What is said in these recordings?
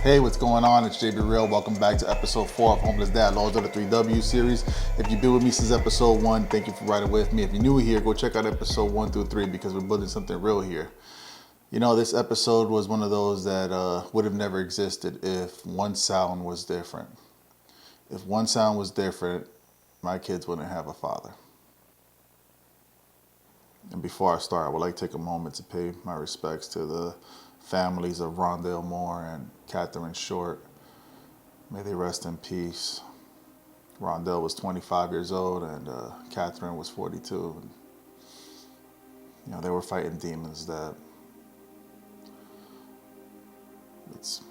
Hey, what's going on? It's JBReal. Welcome back to episode 4 of Homeless Dad, Laws of the 3W series. If you've been with me since episode 1, thank you for riding with me. If you're new here, go check out episode 1 through 3 because we're building something real here. You know, this episode was one of those that would have never existed if one sound was different. If one sound was different, my kids wouldn't have a father. And before I start, I would like to take a moment to pay my respects to the families of Rondell Moore and Catherine Short. May they rest in peace. Rondell was 25 years old and Catherine was 42. And, you know, they were fighting demons that it's,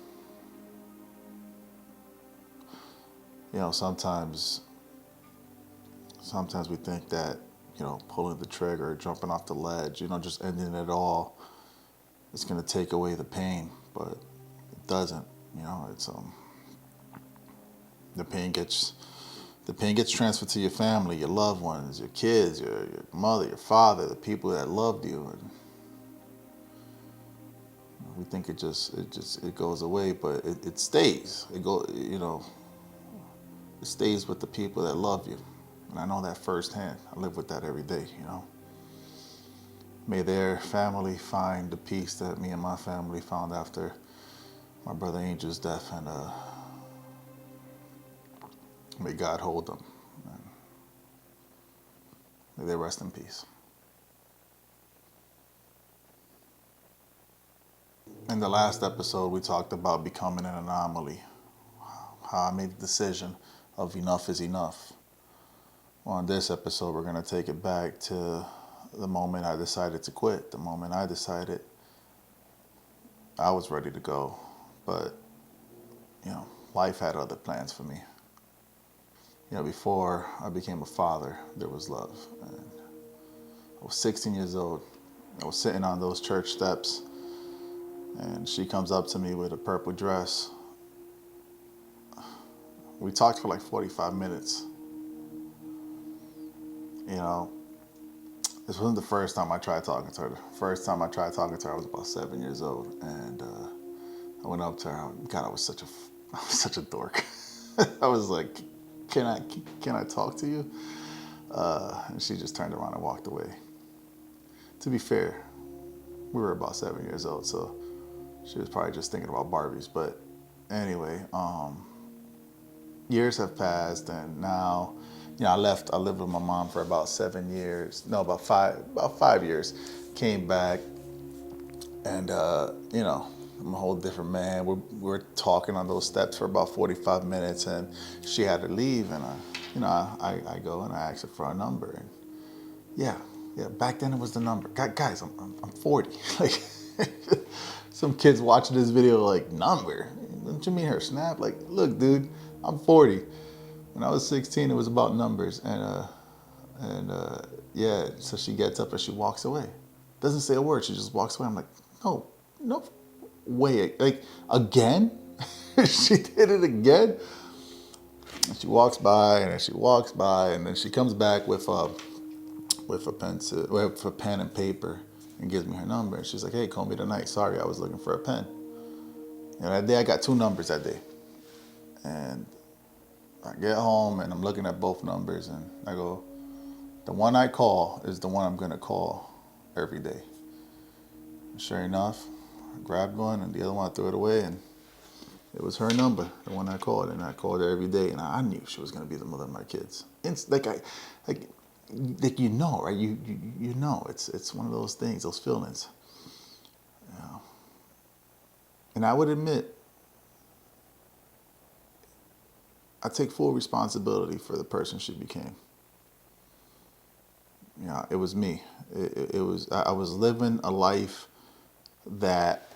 you know, sometimes we think that, you know, pulling the trigger, jumping off the ledge, you know, just ending it all, it's going to take away the pain, but it doesn't. You know, it's the pain gets transferred to your family, your loved ones, your kids, your mother, your father, the people that loved you. And we think it goes away, but it stays. It stays with the people that love you, and I know that firsthand. I live with that every day. You know. May their family find the peace that me and my family found after my brother Angel's death, and may God hold them. And may they rest in peace. In the last episode, we talked about becoming an anomaly, how I made the decision of enough is enough. Well, in this episode, we're going to take it back to the moment I decided to quit, the moment I decided I was ready to go. But, you know, life had other plans for me. You know, before I became a father, there was love. And I was 16 years old. I was sitting on those church steps, and she comes up to me with a purple dress. We talked for like 45 minutes. You know, this wasn't the first time I tried talking to her. The first time I tried talking to her, I was about 7 years old, and I went up to her. God, I was such a dork. I was like, "Can I talk to you?" And she just turned around and walked away. To be fair, we were about 7 years old, so she was probably just thinking about Barbies. But anyway, years have passed, and now, you know, I lived with my mom for about 7 years. No, about 5 years. Came back, and you know, I'm a whole different man. We're talking on those steps for about 45 minutes, and she had to leave, and I go and I ask her for a number, and yeah. Back then it was the number. Guys, I'm 40. Like, some kids watching this video like, number? Don't you mean her snap? Like, look, dude, I'm 40. When I was 16, it was about numbers, and yeah. So she gets up and she walks away. Doesn't say a word. She just walks away. I'm like, no way. Like, again? She did it again. And she walks by, and then she walks by, and then she comes back with a pen and paper and gives me her number. And she's like, "Hey, call me tonight. Sorry, I was looking for a pen." And that day I got 2 numbers that day. And I get home and I'm looking at both numbers and I go, the one I call is the one I'm gonna call every day. And sure enough, I grabbed one and the other one I threw it away, and it was her number, the one I called, and I called her every day, and I knew she was gonna be the mother of my kids. Like, you know, right? You know, it's one of those things, those feelings. You know. And I would admit, I take full responsibility for the person she became. You know, it was me. I was living a life that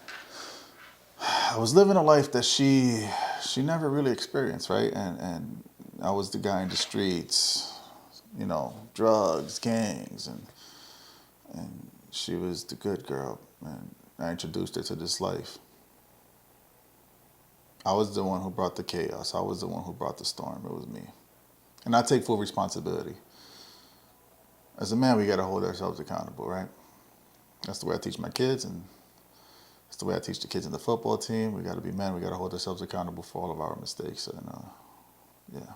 she never really experienced, right? And I was the guy in the streets, you know, drugs, gangs, and she was the good girl, and I introduced her to this life. I was the one who brought the chaos. I was the one who brought the storm. It was me. And I take full responsibility. As a man, we got to hold ourselves accountable, right? That's the way I teach my kids, and It's the way I teach the kids in the football team. We got to be men. We got to hold ourselves accountable for all of our mistakes. And yeah,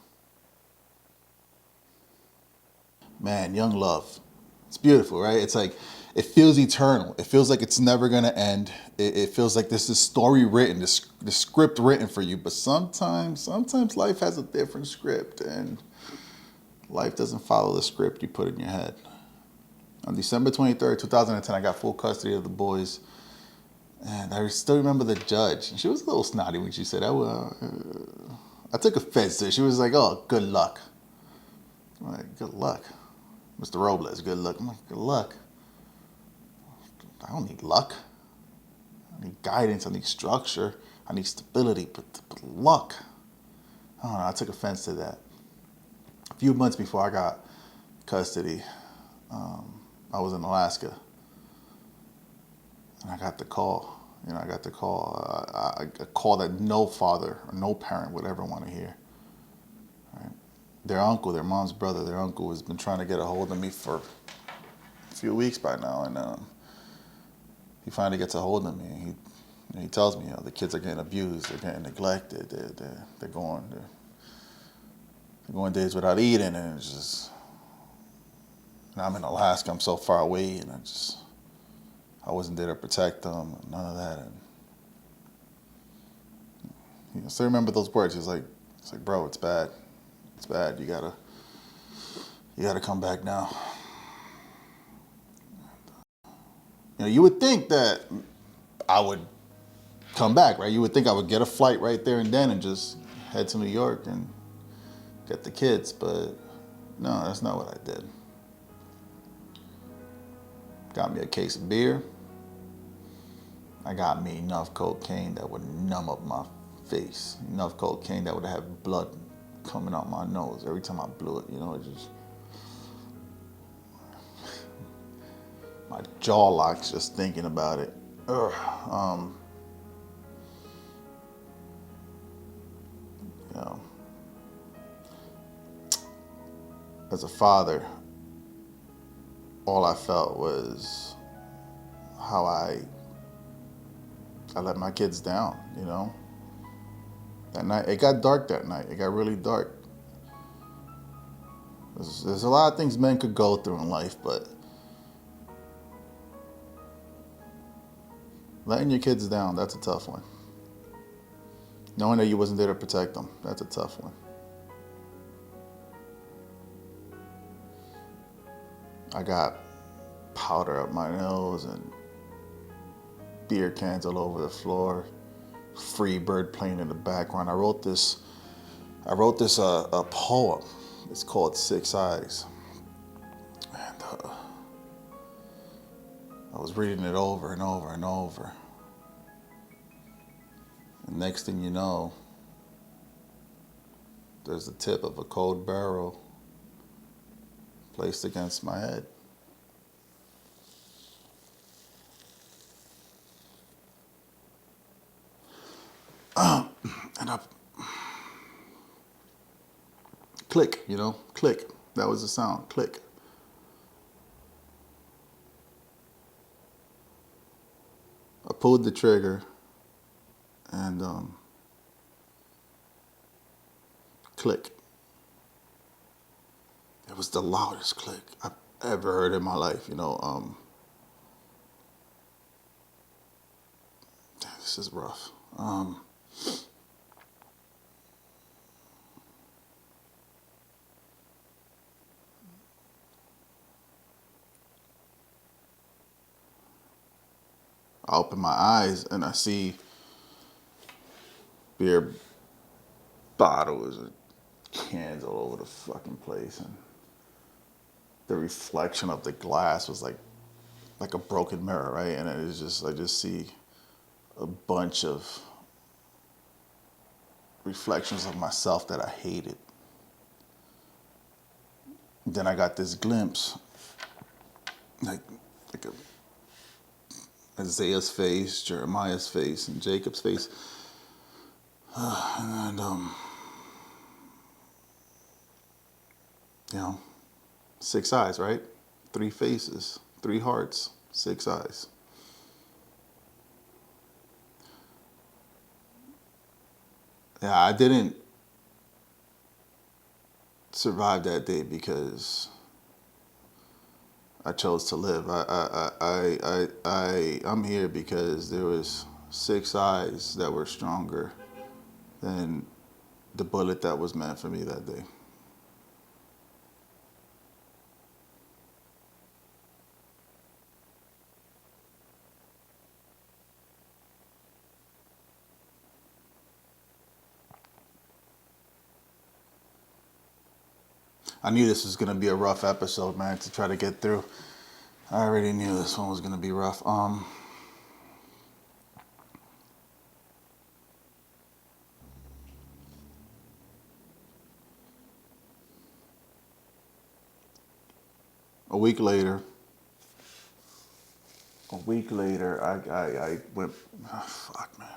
man, young love. It's beautiful, right? It's like, it feels eternal. It feels like it's never going to end. It feels like this is story written, the script written for you. But sometimes life has a different script, and life doesn't follow the script you put in your head. On December 23rd, 2010, I got full custody of the boys. And I still remember the judge. She was a little snotty when she said that. I took offense to it. She was like, "Oh, good luck." I'm like, "Good luck, Mr. Robles, good luck." I'm like, "Good luck? I don't need luck. I need guidance. I need structure. I need stability. But luck, I don't know." I took offense to that. A few months before I got custody, I was in Alaska, and I got the call. I got the call. A call that no father or no parent would ever want to hear. Right? Their uncle, their mom's brother, their uncle has been trying to get a hold of me for a few weeks by now, and he finally gets a hold of me. He tells me, the kids are getting abused, they're getting neglected, they're going days without eating, and it's just. And I'm in Alaska. I'm so far away, and I wasn't there to protect them. None of that, and still remember those words. It's like, bro, it's bad. It's bad. You gotta come back now. You would think that I would come back, right? You would think I would get a flight right there and then and just head to New York and get the kids, but no, that's not what I did. Got me a case of beer. I got me enough cocaine that would numb up my face. Enough cocaine that would have blood coming out my nose every time I blew it. It just. My jaw locks just thinking about it. Ugh. As a father, all I felt was how I let my kids down, That night, it got dark that night. It got really dark. There's a lot of things men could go through in life, but letting your kids down, that's a tough one. Knowing that you wasn't there to protect them, that's a tough one. I got powder up my nose and beer cans all over the floor. Free bird playing in the background. I wrote this a poem. It's called Six Eyes. And I was reading it over and over and over. And next thing you know, there's the tip of a cold barrel placed against my head. And I click, click. That was the sound, click. I pulled the trigger and click. It was the loudest click I've ever heard in my life, This is rough. I open my eyes and I see beer bottles and cans all over the fucking place, and the reflection of the glass was like a broken mirror, right? And it is just, I just see a bunch of reflections of myself that I hated. Then I got this glimpse, like Isaiah's face, Jeremiah's face, and Jacob's face. And six eyes, right? Three faces, three hearts, six eyes. Yeah, I didn't survive that day because I chose to live. I'm here because there was 6 eyes that were stronger than the bullet that was meant for me that day. I knew this was gonna be a rough episode, man, to try to get through. I already knew this one was gonna be rough. A week later, I went. Oh, fuck, man.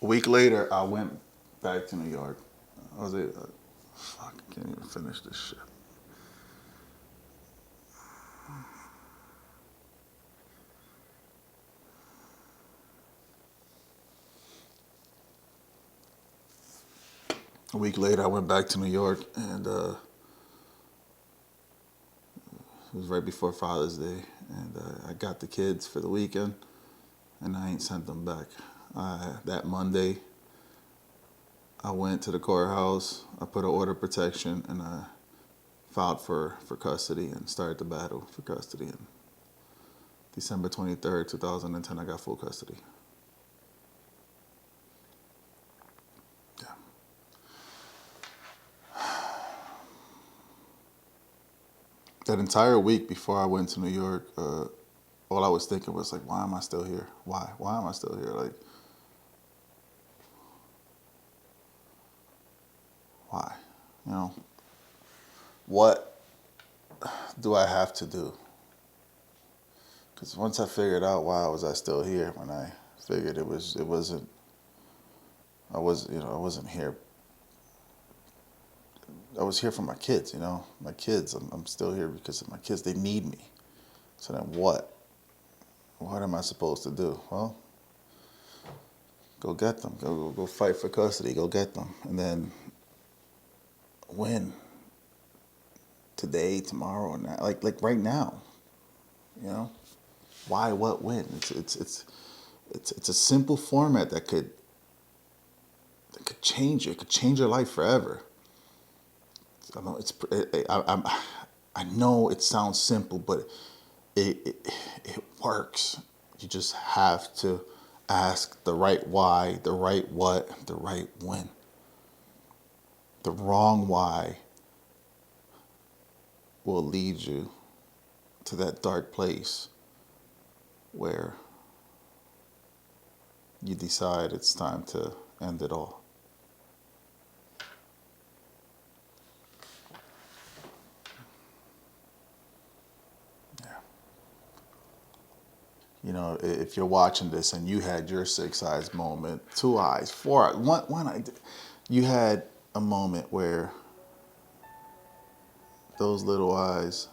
A week later, I went back to New York. I was fuck, I can't even finish this shit. A week later, I went back to New York, and it was right before Father's Day, and I got the kids for the weekend, and I ain't sent them back. That Monday, I went to the courthouse. I put an order of protection, and I filed for custody and started the battle for custody. And December 23rd, 2010, I got full custody. Yeah. That entire week before I went to New York, all I was thinking was like, why am I still here? Why? Why am I still here? Like, why? You know, what do I have to do? Because once I figured out why was I still here, when I figured it wasn't, I wasn't here. I was here for my kids, my kids. I'm still here because of my kids. They need me. So then what? What am I supposed to do? Well, go get them. Go fight for custody. Go get them, and then win today, tomorrow, and like right now. You know, why? What? When? It's a simple format that could change you. It could change your life forever. I know I know it sounds simple, but it works. You just have to ask the right why, the right what, the right when. The wrong why will lead you to that dark place where you decide it's time to end it all. Yeah. If you're watching this and you had your 6 eyes moment, 2 eyes, 4 eyes, one eye, you had a moment where those little eyes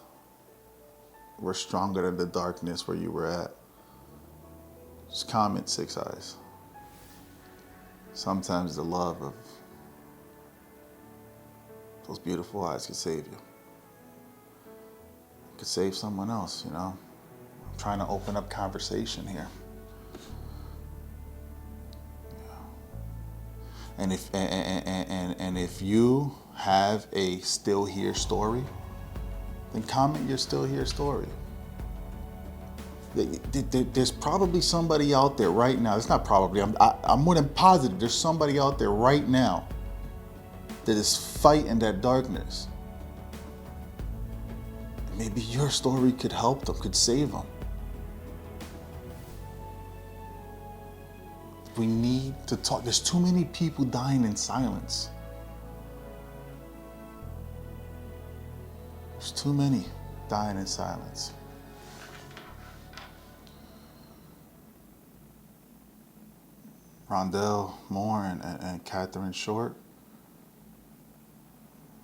were stronger than the darkness where you were at. Just comment 6 eyes. Sometimes the love of those beautiful eyes could save you. It could save someone else, I'm trying to open up conversation here. And if you have a still here story, then comment your still here story. There's probably somebody out there right now. It's not probably. I'm more than positive. There's somebody out there right now that is fighting that darkness. Maybe your story could help them, could save them. We need to talk. There's too many people dying in silence. There's too many dying in silence. Rondell Moore and Catherine Short,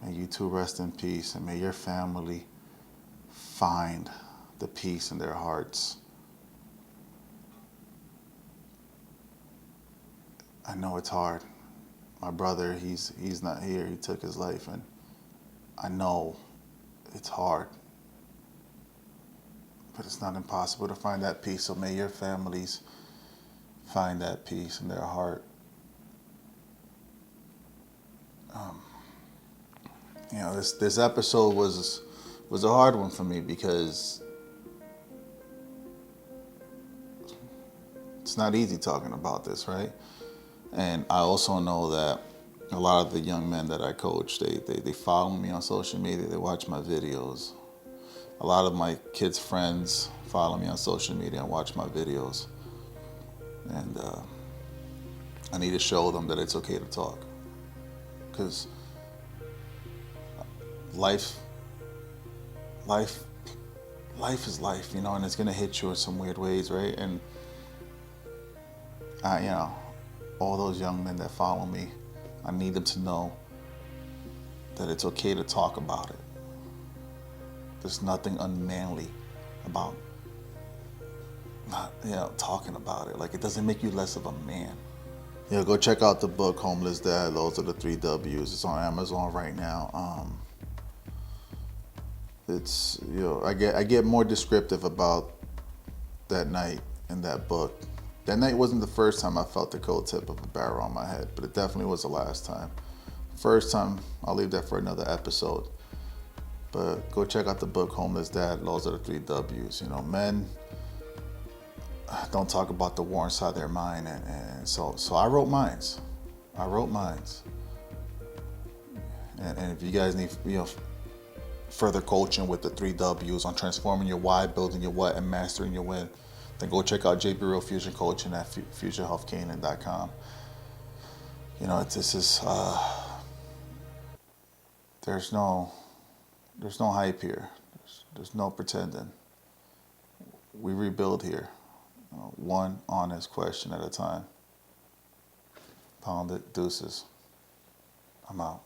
may you two rest in peace, and may your family find the peace in their hearts I know it's hard. My brother, he's not here. He took his life, and I know it's hard. But it's not impossible to find that peace. So may your families find that peace in their heart. This episode was a hard one for me because it's not easy talking about this, right? And I also know that a lot of the young men that I coach, they follow me on social media, they watch my videos. A lot of my kids' friends follow me on social media and watch my videos. And I need to show them that it's okay to talk. Because life, life, life is life, and it's gonna hit you in some weird ways, right? And all those young men that follow me, I need them to know that it's okay to talk about it. There's nothing unmanly about not, talking about it. Like, it doesn't make you less of a man. Go check out the book Homeless Dad. Those are the 3 W's. It's on Amazon right now. It's I get more descriptive about that night in that book. That night wasn't the first time I felt the cold tip of a barrel on my head, but it definitely was the last time. First time, I'll leave that for another episode. But go check out the book Homeless Dad. Those are the 3 W's. Men don't talk about the war inside their mind, and so I wrote mines. And if you guys need further coaching with the 3 W's on transforming your why, building your what, and mastering your when, then go check out JBReal Fusion Coaching at fusionhealthcanaan.com. There's no hype here. There's no pretending. We rebuild here, one honest question at a time. Pound it, deuces. I'm out.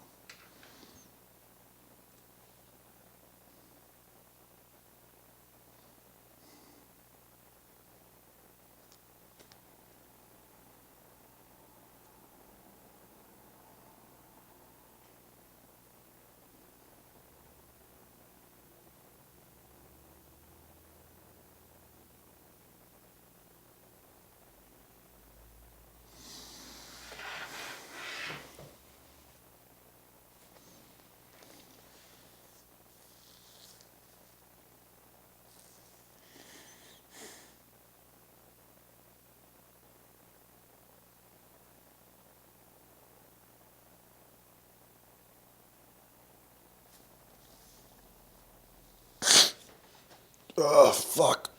Oh, fuck.